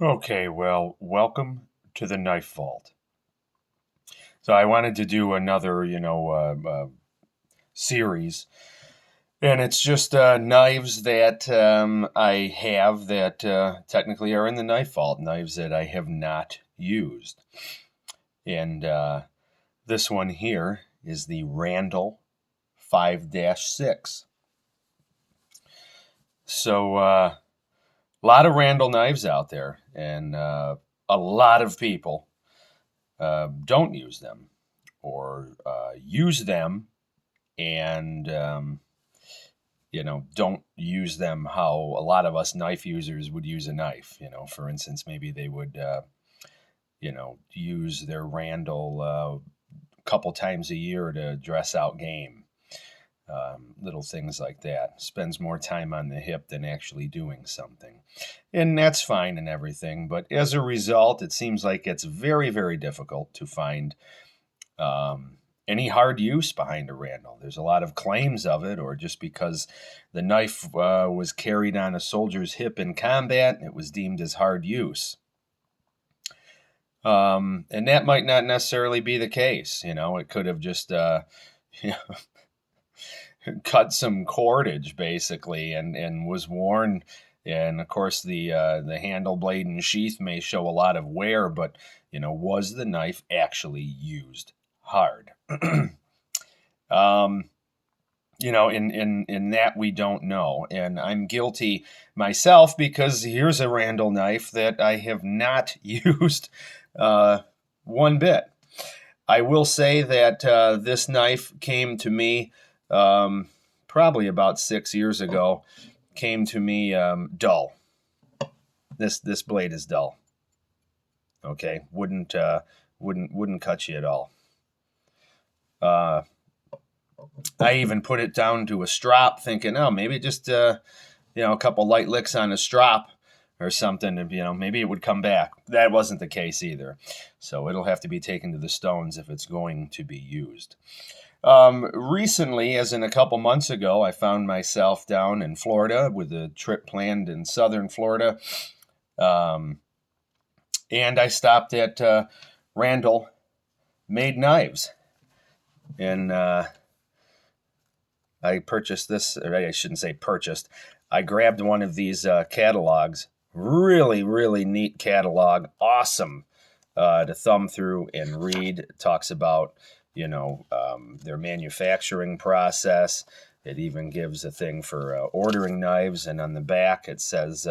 Okay, well, welcome to the Knife Vault. So I wanted to do another, series, and it's just knives that I have that technically are in the Knife Vault, knives that I have not used. And this one here is the Randall 5-6. So a lot of Randall knives out there, and a lot of people don't use them or use them and don't use them how a lot of us knife users would use a knife. For instance, maybe they would use their Randall a couple times a year to dress out game. Little things like that. Spends more time on the hip than actually doing something. And that's fine and everything. But as a result, it seems like it's very, very difficult to find any hard use behind a Randall. There's a lot of claims of it, or just because the knife was carried on a soldier's hip in combat, it was deemed as hard use. And that might not necessarily be the case. It could have just cut some cordage basically, and was worn. And of course, the handle, blade, and sheath may show a lot of wear, but was the knife actually used hard? In that we don't know, and I'm guilty myself because here's a Randall knife that I have not used one bit. I will say that this knife came to me probably about 6 years ago. Came to me dull. This blade is dull. Okay, wouldn't cut you at all. I even put it down to a strop, thinking, oh, maybe just a couple light licks on a strop or something, and maybe it would come back. That wasn't the case either. So it'll have to be taken to the stones if it's going to be used. Recently, as in a couple months ago, I found myself down in Florida with a trip planned in southern Florida. And I stopped at Randall Made Knives. And I purchased this, or I shouldn't say purchased. I grabbed one of these catalogs. Really, really neat catalog. Awesome to thumb through and read. It talks about, their manufacturing process. It even gives a thing for ordering knives. And on the back, it says,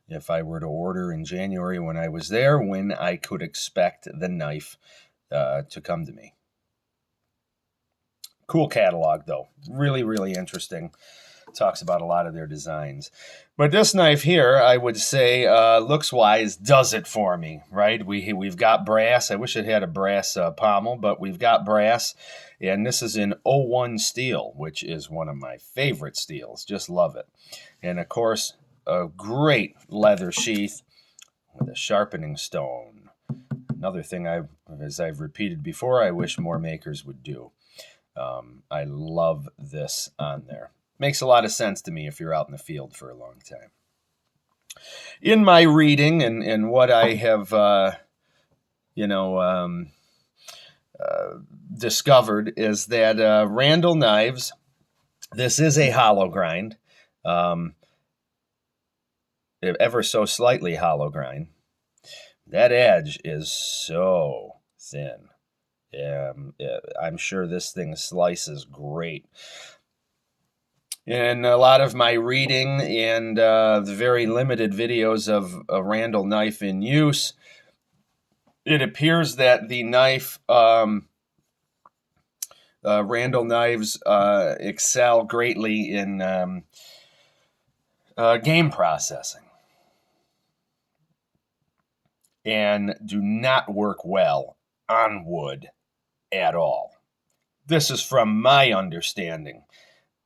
if I were to order in January when I was there, when I could expect the knife to come to me. Cool catalog, though. Really, really interesting. Talks about a lot of their designs. But this knife here, I would say, looks-wise, does it for me, right? We've got brass. I wish it had a brass pommel, but we've got brass. And this is in 01 steel, which is one of my favorite steels. Just love it. And, of course, a great leather sheath with a sharpening stone. Another thing, as I've repeated before, I wish more makers would do. I love this on there. Makes a lot of sense to me if you're out in the field for a long time. In my reading and what I have, discovered is that Randall knives, this is a hollow grind, ever so slightly hollow grind. That edge is so thin. I'm sure this thing slices great. In a lot of my reading and the very limited videos of a Randall knife in use, it appears that the knife, Randall knives, excel greatly in game processing and do not work well on wood at all. This is from my understanding.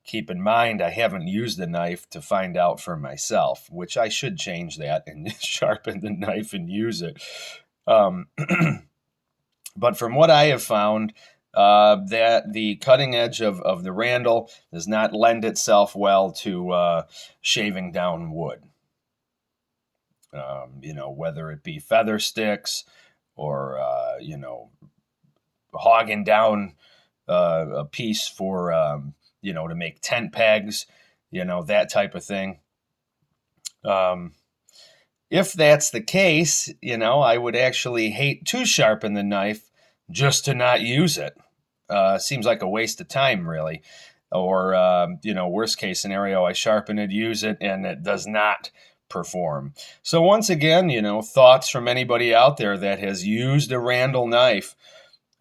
Keep in mind, I haven't used the knife to find out for myself, which I should change that and sharpen the knife and use it. But from what I have found, that the cutting edge of the Randall does not lend itself well to shaving down wood. whether it be feather sticks or, hogging down a piece for, to make tent pegs, that type of thing. If that's the case, I would actually hate to sharpen the knife just to not use it. Seems like a waste of time, really. Or, worst case scenario, I sharpen it, use it, and it does not perform. So once again, thoughts from anybody out there that has used a Randall knife.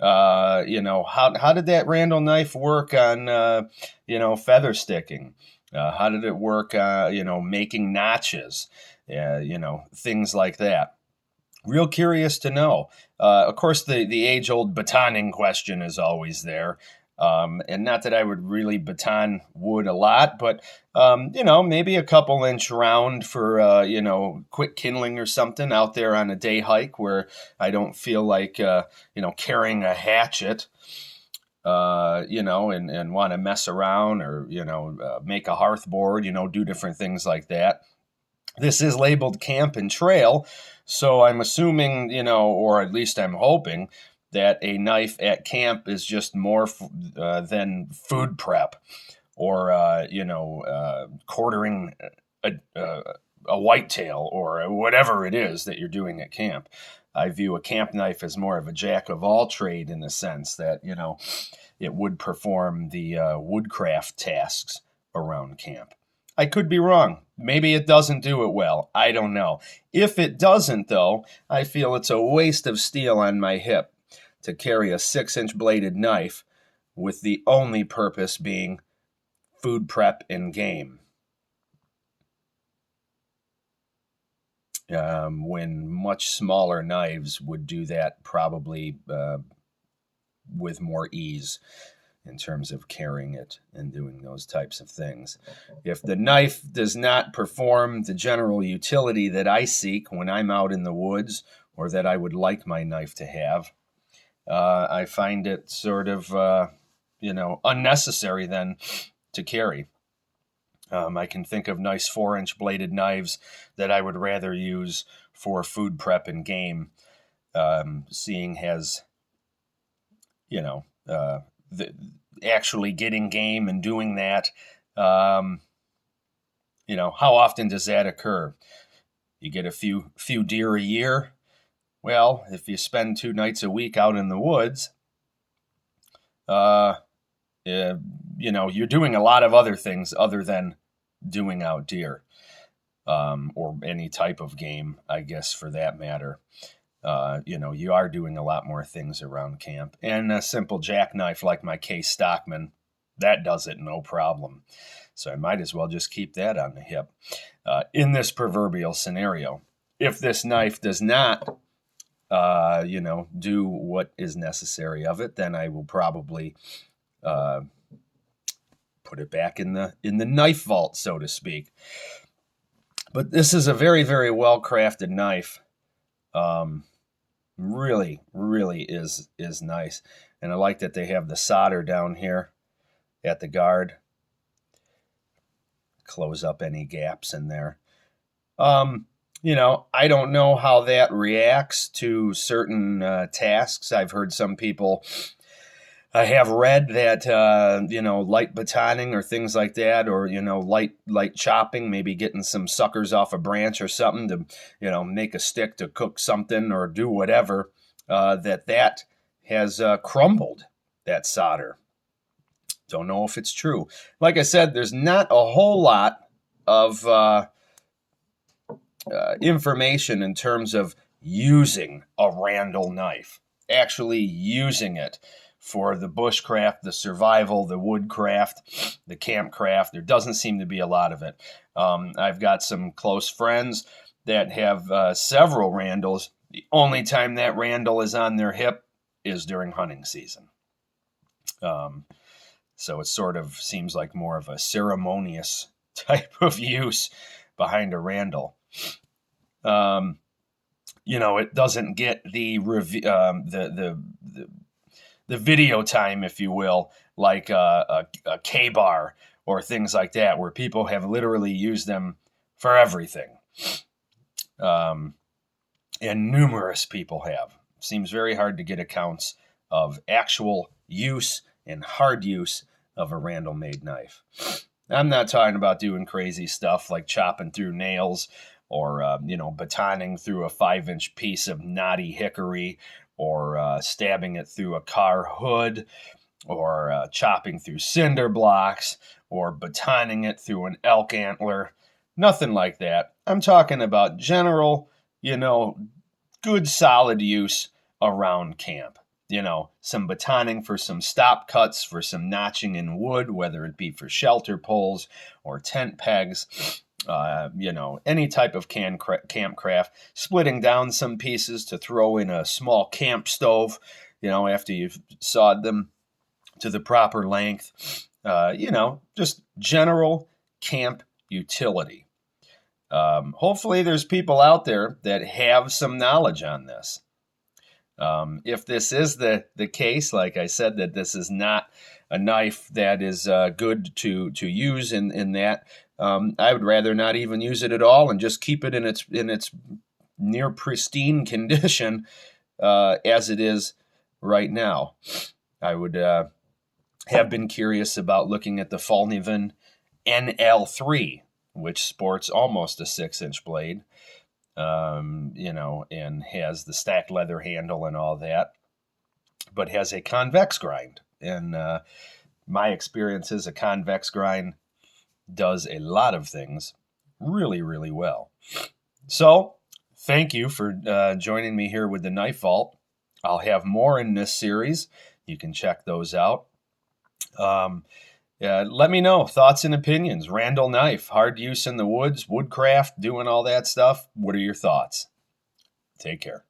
How did that Randall knife work on, feather sticking? How did it work, making notches? Things like that. Real curious to know. Of course, the age-old batoning question is always there. And not that I would really baton wood a lot, but, maybe a couple inch round for, quick kindling or something out there on a day hike where I don't feel like, carrying a hatchet, and want to mess around or, make a hearth board, do different things like that. This is labeled camp and trail, so I'm assuming, or at least I'm hoping, that a knife at camp is just more than food prep or, quartering a whitetail or whatever it is that you're doing at camp. I view a camp knife as more of a jack of all trade in the sense that, it would perform the woodcraft tasks around camp. I could be wrong. Maybe it doesn't do it well. I don't know. If it doesn't, though, I feel it's a waste of steel on my hip to carry a 6-inch bladed knife with the only purpose being food prep and game. When much smaller knives would do that probably with more ease in terms of carrying it and doing those types of things. If the knife does not perform the general utility that I seek when I'm out in the woods or that I would like my knife to have, I find it sort of, unnecessary then to carry. I can think of nice 4-inch bladed knives that I would rather use for food prep and game, seeing as, actually getting game and doing that, how often does that occur? You get a few deer a year. Well, if you spend 2 nights a week out in the woods, you're doing a lot of other things other than doing out deer, or any type of game, I guess, for that matter. You are doing a lot more things around camp. And a simple jackknife like my Case Stockman, that does it no problem. So I might as well just keep that on the hip. In this proverbial scenario, if this knife does not, do what is necessary of it, then I will probably put it back in the knife vault, so to speak. But this is a very, very well-crafted knife. Really, really is nice. And I like that they have the solder down here at the guard. Close up any gaps in there. I don't know how that reacts to certain tasks. I've heard some people have read that, light batoning or things like that, or, light chopping, maybe getting some suckers off a branch or something to, make a stick to cook something or do whatever, that has crumbled, that solder. Don't know if it's true. Like I said, there's not a whole lot of information in terms of using a Randall knife, actually using it for the bushcraft, the survival, the woodcraft, the campcraft. There doesn't seem to be a lot of it. I've got some close friends that have several Randalls. The only time that Randall is on their hip is during hunting season. So it sort of seems like more of a ceremonious type of use behind a Randall. It doesn't get the video time, if you will, like a K-bar or things like that, where people have literally used them for everything. Um, and numerous people have. Seems very hard to get accounts of actual use and hard use of a Randall made knife. I'm not talking about doing crazy stuff like chopping through nails or, batoning through a 5-inch piece of knotty hickory or stabbing it through a car hood or chopping through cinder blocks or batoning it through an elk antler. Nothing like that. I'm talking about general, good solid use around camp. Some batoning for some stop cuts, for some notching in wood, whether it be for shelter poles or tent pegs, any type of camp craft, splitting down some pieces to throw in a small camp stove, after you've sawed them to the proper length, just general camp utility. Hopefully there's people out there that have some knowledge on this. If this is the case, like I said, that this is not a knife that is good to use in that, I would rather not even use it at all and just keep it in its near pristine condition as it is right now. I would have been curious about looking at the Fallkniven NL3, which sports almost a 6-inch blade. And has the stacked leather handle and all that, but has a convex grind. And my experience is a convex grind does a lot of things really, really well. So thank you for joining me here with the Knife Vault. I'll have more in this series. You can check those out. Let me know thoughts and opinions. Randall knife, hard use in the woods, woodcraft, doing all that stuff. What are your thoughts? Take care.